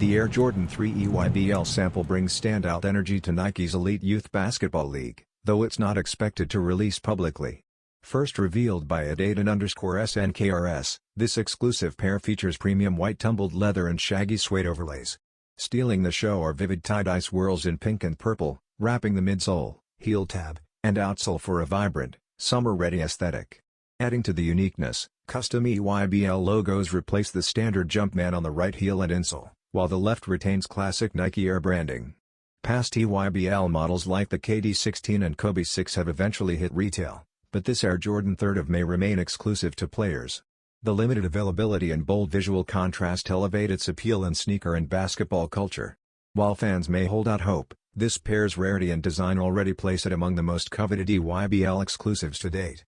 The Air Jordan 3 EYBL sample brings standout energy to Nike's elite youth basketball league, though it's not expected to release publicly. First revealed by @Aiden_SNKRS, this exclusive pair features premium white tumbled leather and shaggy suede overlays. Stealing the show are vivid tie-dye swirls in pink and purple, wrapping the midsole, heel tab, and outsole for a vibrant, summer-ready aesthetic. Adding to the uniqueness, custom EYBL logos replace the standard Jumpman on the right heel and insole, while the left retains classic Nike Air branding. Past EYBL models like the KD16 and Kobe 6 have eventually hit retail, but this Air Jordan 3 may remain exclusive to players. The limited availability and bold visual contrast elevate its appeal in sneaker and basketball culture. While fans may hold out hope, this pair's rarity and design already place it among the most coveted EYBL exclusives to date.